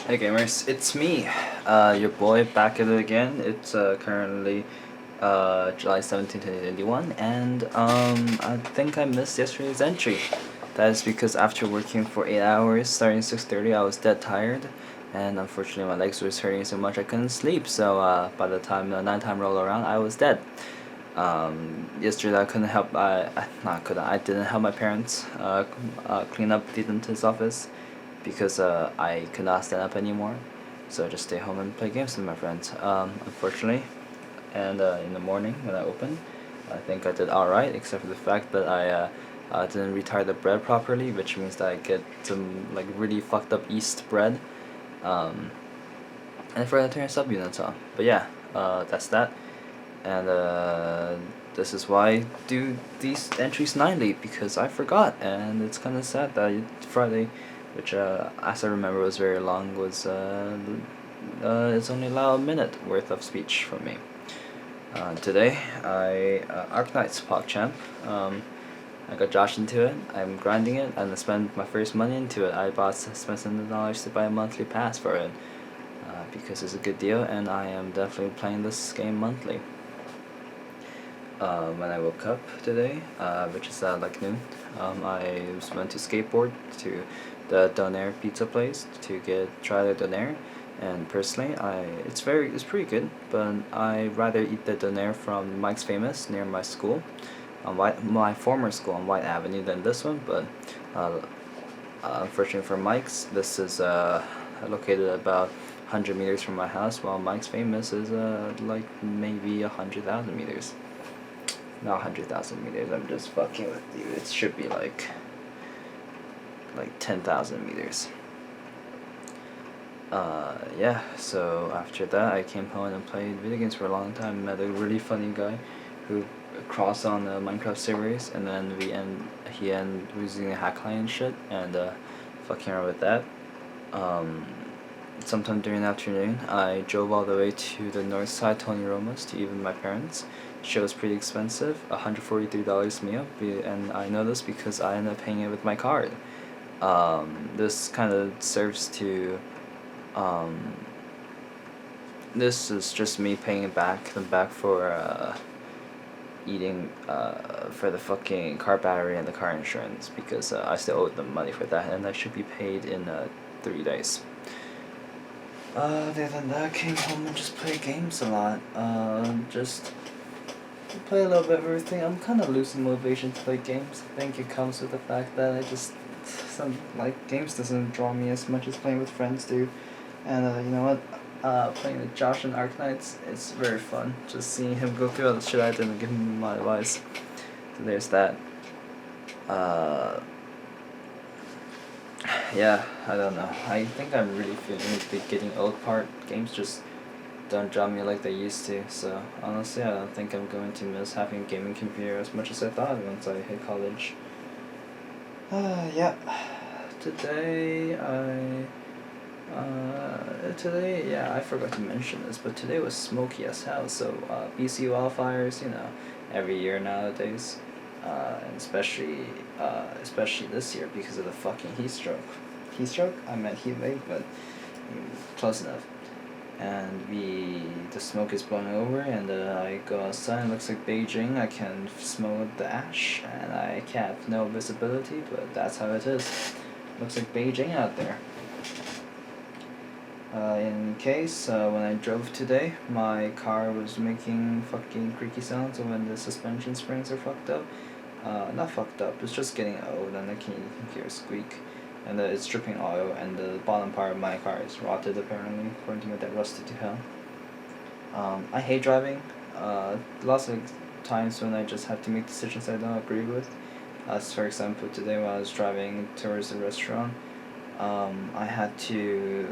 Hey gamers, it's me, your boy back at it again. It's currently July 17th, 2021, and I think I missed yesterday's entry. That is because after working for 8 hours, starting 6:30, I was dead tired, and unfortunately my legs were hurting so much I couldn't sleep, so by the time the nighttime rolled around, I was dead. Yesterday I couldn't help, I didn't help my parents clean up the dentist's office because I could not stand up anymore. So I just stay home and play games with my friends. Unfortunately, and in the morning when I opened, I think I did alright, except for the fact that I didn't retire the bread properly, which means that I get some like really fucked up yeast bread. Um, and I forgot to turn sub units on. But yeah, that's that. And this is why I do these entries nightly, because I forgot, and it's kind of sad that Friday, which as I remember was very long, was it's only allowed a minute worth of speech from me. Today I Arknight's PogChamp. I got Josh into it. I'm grinding it, and I spent my first money into it. I spent $7 to buy a monthly pass for it, because it's a good deal, and I am definitely playing this game monthly. When I woke up today, which is at like noon, I went to skateboard to the Donair pizza place to try the Donair, and personally, it's pretty good, but I rather eat the Donair from Mike's Famous near my school, on my former school on White Avenue than this one, but uh, unfortunately for Mike's, this is located about 100 meters from my house, while Mike's Famous is like maybe 100,000 meters. Not 100,000 meters, I'm just fucking with you. It should be like 10,000 meters. Yeah, so after that I came home and played video games for a long time. Met a really funny guy who crossed on the Minecraft servers, and then he was using a hack line and shit, and fucking around with that. Sometime during the afternoon, I drove all the way to the north side, Tony Roma's, to even my parents. Shit was pretty expensive, $143 meal, and I know this because I ended up paying it with my card. This kind of serves to, this is just me paying them back for eating for the fucking car battery and the car insurance, because I still owed them money for that, and that should be paid in 3 days. Other than that, came home and just played games a lot. Just play a little bit of everything. I'm kind of losing motivation to play games. I think it comes with the fact that games doesn't draw me as much as playing with friends do. And you know what? Playing with Josh and Arknights, it's very fun. Just seeing him go through all the shit I did and give him my advice. So there's that. Yeah, I don't know. I think I'm really feeling the getting old part. Games just don't draw me like they used to. So honestly, I don't think I'm going to miss having a gaming computer as much as I thought once I hit college. Yeah. Today, I forgot to mention this, but today was smoky as hell. So BC wildfires, every year nowadays, and especially this year because of the fucking heat stroke. Heat stroke? I meant heat wave, but close enough. And the smoke is blowing over, and I go outside. It looks like Beijing. I can smell the ash, and I have no visibility, but that's how it is. Looks like Beijing out there. In case, when I drove today, my car was making fucking creaky sounds when the suspension springs are fucked up. Not fucked up, it's just getting old, and you can hear a squeak. And it's dripping oil, and the bottom part of my car is rotted, apparently, according to my dad, rusted to hell. I hate driving. Lots of times when I just have to make decisions I don't agree with. As for example, today when I was driving towards the restaurant, the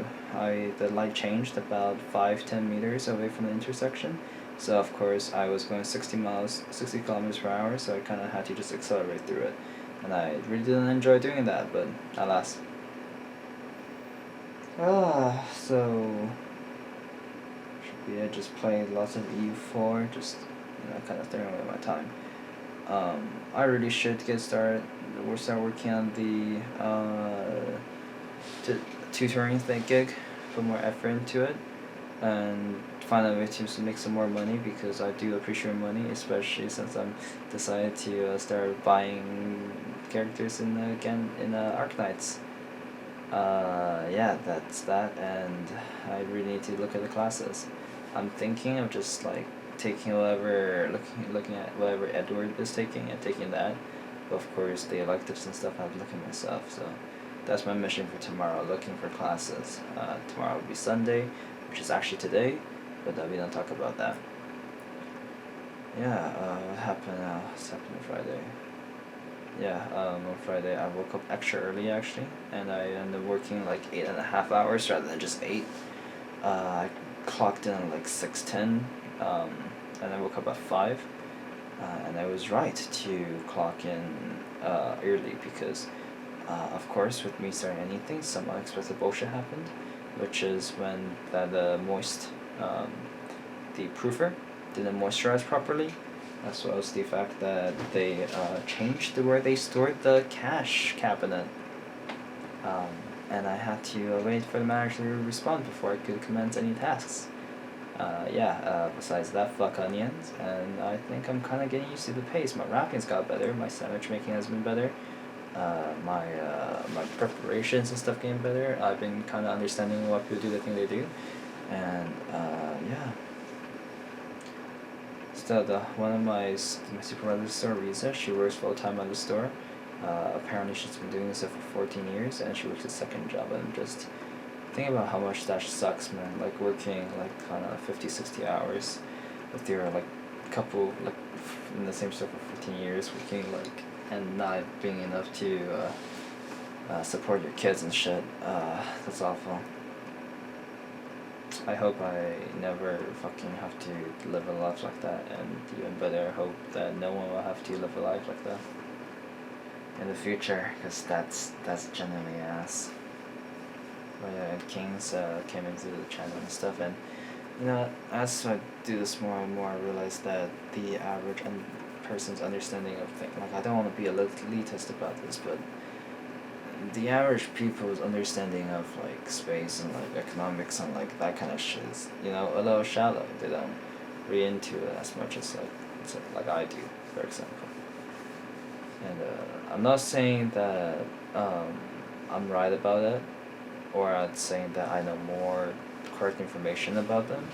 light changed about 5-10 meters away from the intersection. So of course I was going 60 kilometers per hour, so I kind of had to just accelerate through it. And I really didn't enjoy doing that, but alas. So I just played lots of EU4, just kind of throwing away my time. I really should start working on the tutoring gig, put more effort into it, and find a way to make some more money, because I do appreciate money, especially since I'm decided to start buying characters in Arknights. Yeah, that's that, and I really need to look at the classes. I'm thinking of just like taking looking at whatever Edward is taking and taking that. But of course, the electives and stuff I have to look at myself. So that's my mission for tomorrow: looking for classes. Tomorrow will be Sunday, which is actually today, but we don't talk about that. Yeah. What happened now? What's happened on Friday? Yeah, on Friday I woke up extra early actually, and I ended up working like 8.5 hours rather than just 8. I clocked in at like 6:10, and I woke up at 5, and I was right to clock in early because, of course, with me starting anything, some unexpected bullshit happened, which is when the proofer didn't moisturize properly, as well as the fact that they changed where they stored the cash cabinet. And I had to wait for the manager to respond before I could commence any tasks. Besides that, fuck onions, and I think I'm kind of getting used to the pace. My rapping's got better, my sandwich making has been better, my preparations and stuff getting better. I've been kind of understanding what people do, the thing they do, and yeah. Still, one of my supervisor's store, Risa, she works full time at the store. Apparently, she's been doing this for 14 years, and she works a second job. And just think about how much that sucks, man. Like working like kind of 50, 60 hours with your like couple like in the same store for 14 years, working like and not being enough to support your kids and shit. That's awful. I hope I never fucking have to live a life like that, and even better, hope that no one will have to live a life like that in the future, because that's genuinely ass. But yeah, Kings came into the channel and stuff, and you know, as I do this more and more, I realize that the average person's understanding of things, like I don't want to be elitist about this, but the average people's understanding of like space and like economics and like that kind of shit is, you know, a little shallow. They don't read into it as much as like I do, for example. And I'm not saying that I'm right about it, or I'm saying that I know more correct information about them.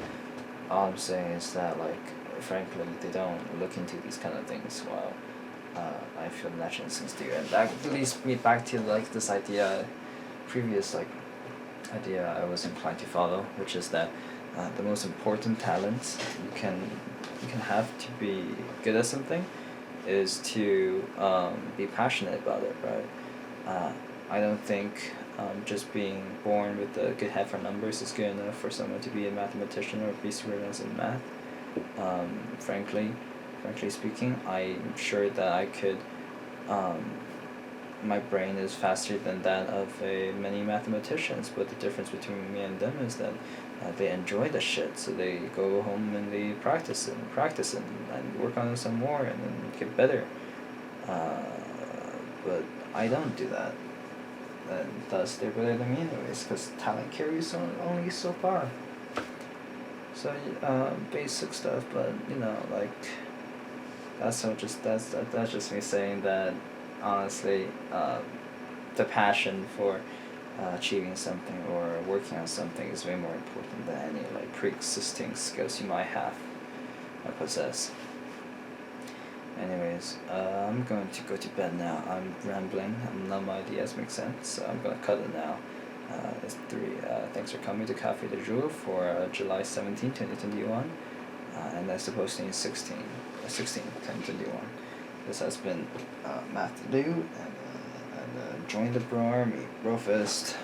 All I'm saying is that like frankly they don't look into these kind of things while I feel natural instincts do, and that leads me back to like this previous idea I was inclined to follow, which is that the most important talent you can have to be good at something is to be passionate about it, right? I don't think just being born with a good head for numbers is good enough for someone to be a mathematician or be serious in math. Frankly speaking, I'm sure that I could. My brain is faster than that of many mathematicians, but the difference between me and them is that they enjoy the shit, so they go home and they practice it, and work on it some more, and then get better. But I don't do that, and thus they're better than me anyways, because talent carries only so far. So basic stuff, but you know, like that's just me saying that honestly, the passion for achieving something or working on something is way more important than any like pre-existing skills you might have or possess. Anyways, I'm going to go to bed now. I'm rambling. None of my ideas make sense, so I'm gonna cut it now. It's 3. Thanks for coming to Cafe de Jour for July 17, 2021. And that's supposed to be 16, 2021. This has been Matt the Dude, and join the bro army, bro fist.